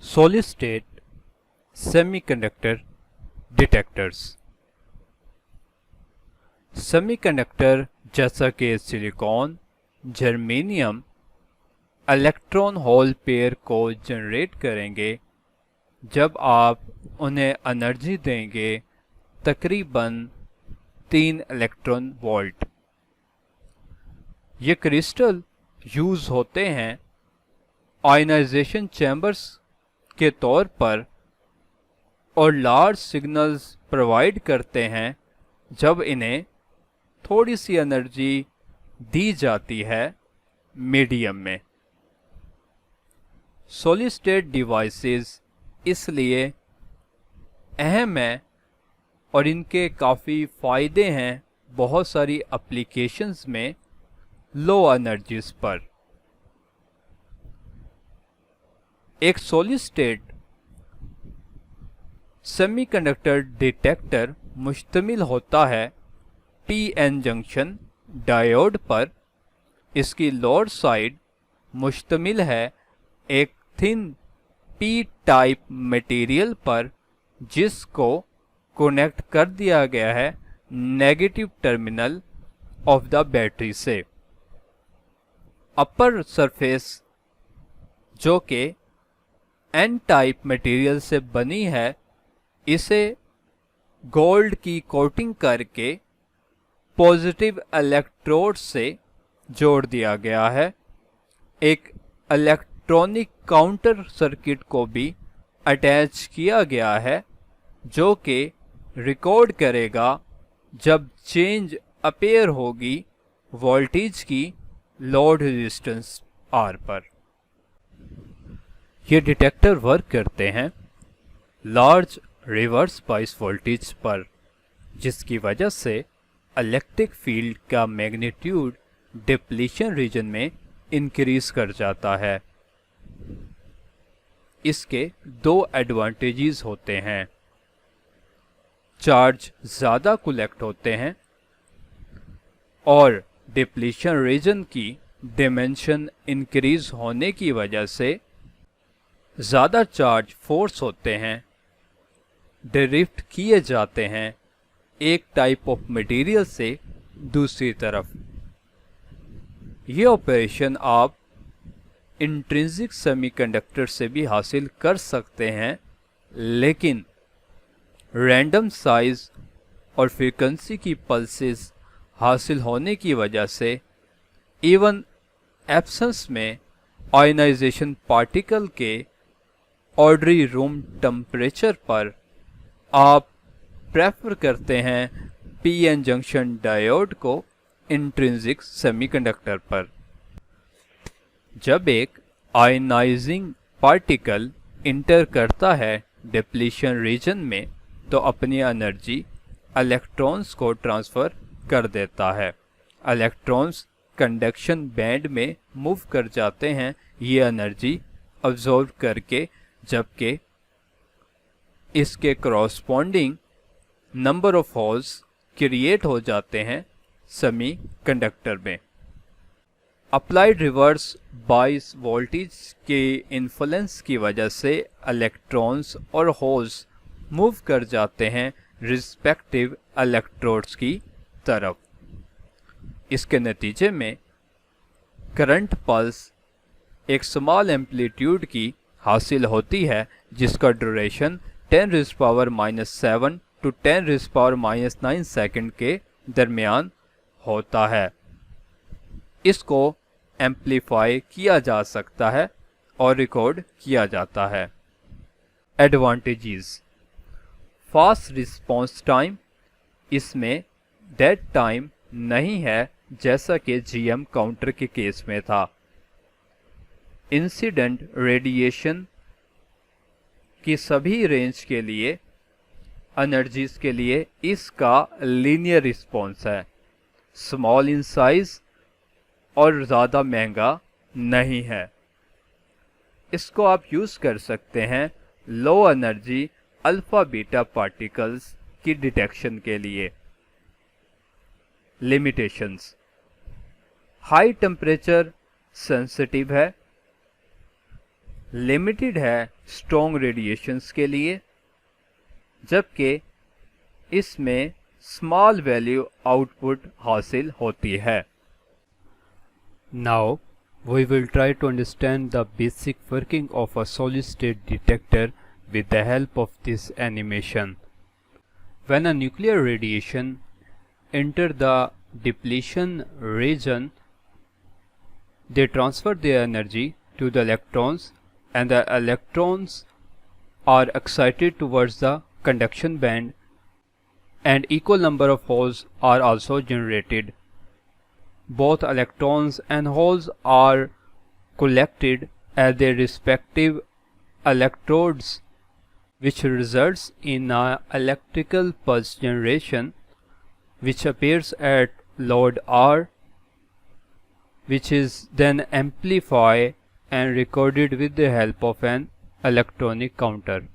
Solid state semiconductor detectors. Semiconductor जैसा कि silicon, germanium electron hole pair को generate करेंगे जब आप उन्हें एनर्जी देंगे तकरीबन 3 इलेक्ट्रॉन वोल्ट। ये क्रिस्टल यूज होते हैं आयनाइजेशन चैम्बर्स के तौर पर और लार्ज सिग्नल्स प्रोवाइड करते हैं जब इन्हें थोड़ी सी एनर्जी दी जाती है मीडियम में। सॉलिड स्टेट डिवाइसेस इसलिए अहम हैं और इनके काफ़ी फ़ायदे हैं बहुत सारी एप्लीकेशंस में लो एनर्जीज पर। एक सॉलिड स्टेट सेमीकंडक्टर डिटेक्टर मुश्तमिल होता है पीएन जंक्शन डायोड पर। इसकी लोअर साइड मुश्तमिल है एक थिन पी टाइप मटेरियल पर जिसको कनेक्ट कर दिया गया है negative terminal of the battery से। अपर सरफेस जो कि एन टाइप मटेरियल से बनी है, इसे गोल्ड की कोटिंग करके पॉजिटिव इलेक्ट्रोड से जोड़ दिया गया है। एक इलेक्ट्रॉनिक काउंटर सर्किट को भी अटैच किया गया है जो कि रिकॉर्ड करेगा जब चेंज अपेयर होगी वोल्टेज की लोड रेजिस्टेंस आर पर। ये डिटेक्टर वर्क करते हैं लार्ज रिवर्स बायस वोल्टेज पर, जिसकी वजह से इलेक्ट्रिक फील्ड का मैग्नीट्यूड डिप्लीशन रीजन में इंक्रीज कर जाता है। इसके दो एडवांटेजेस होते हैं। चार्ज ज़्यादा कलेक्ट होते हैं और डिप्लीशन रीजन की डिमेंशन इंक्रीज होने की वजह से ज़्यादा चार्ज फोर्स होते हैं, डायरेक्ट किए जाते हैं एक टाइप ऑफ मटेरियल से दूसरी तरफ। ये ऑपरेशन आप इंट्रिंसिक सेमीकंडक्टर से भी हासिल कर सकते हैं, लेकिन रैंडम साइज और फ्रीक्वेंसी की पल्सेस हासिल होने की वजह से इवन एब्सेंस में आयनाइजेशन पार्टिकल के ऑर्डरी रूम टेम्परेचर पर आप प्रेफर करते हैं पीएन जंक्शन डायोड को इंट्रिंसिक सेमीकंडक्टर पर। जब एक आयनाइजिंग पार्टिकल इंटर करता है डिप्लीशन रीजन में तो अपनी एनर्जी इलेक्ट्रॉन्स को ट्रांसफ़र कर देता है। इलेक्ट्रॉन्स कंडक्शन बैंड में मूव कर जाते हैं ये एनर्जी अब्जॉर्ब करके, जबकि इसके corresponding number of holes create हो जाते हैं सेमी कंडक्टर में। अप्लाइड रिवर्स बायस वोल्टेज के इन्फ्लुएंस की वजह से इलेक्ट्रॉन्स और होल्स मूव कर जाते हैं रिस्पेक्टिव इलेक्ट्रोड्स की तरफ। इसके नतीजे में करंट पल्स एक स्मॉल एम्पलीट्यूड की हासिल होती है जिसका ड्यूरेशन 10⁻⁻7 टू 10⁻⁹ सेकंड के दरमियान होता है। इसको एम्पलीफाई किया जा सकता है और रिकॉर्ड किया जाता है। एडवांटेजेस: फास्ट रिस्पॉन्स टाइम, इसमें डेड टाइम नहीं है जैसा कि जीएम काउंटर के केस में था। इंसिडेंट रेडिएशन की सभी रेंज के लिए एनर्जीज के लिए इसका लीनियर रिस्पॉन्स है। स्मॉल इन साइज और ज़्यादा महंगा नहीं है। इसको आप यूज़ कर सकते हैं low energy alpha beta particles की डिटेक्शन के लिए। लिमिटेशंस: हाई टेम्परेचर सेंसिटिव है, लिमिटेड है स्ट्रॉन्ग रेडिएशंस के लिए, जबकि इसमें स्मॉल वैल्यू आउटपुट हासिल होती है। Now we will try to understand the basic working of a solid state detector with the help of this animation. When a nuclear radiation enter the depletion region, they transfer their energy to the electrons, and the electrons are excited towards the conduction band, and equal number of holes are also generated. Both electrons and holes are collected at their respective electrodes, which results in an electrical pulse generation which appears at load R, which is then amplified and recorded with the help of an electronic counter.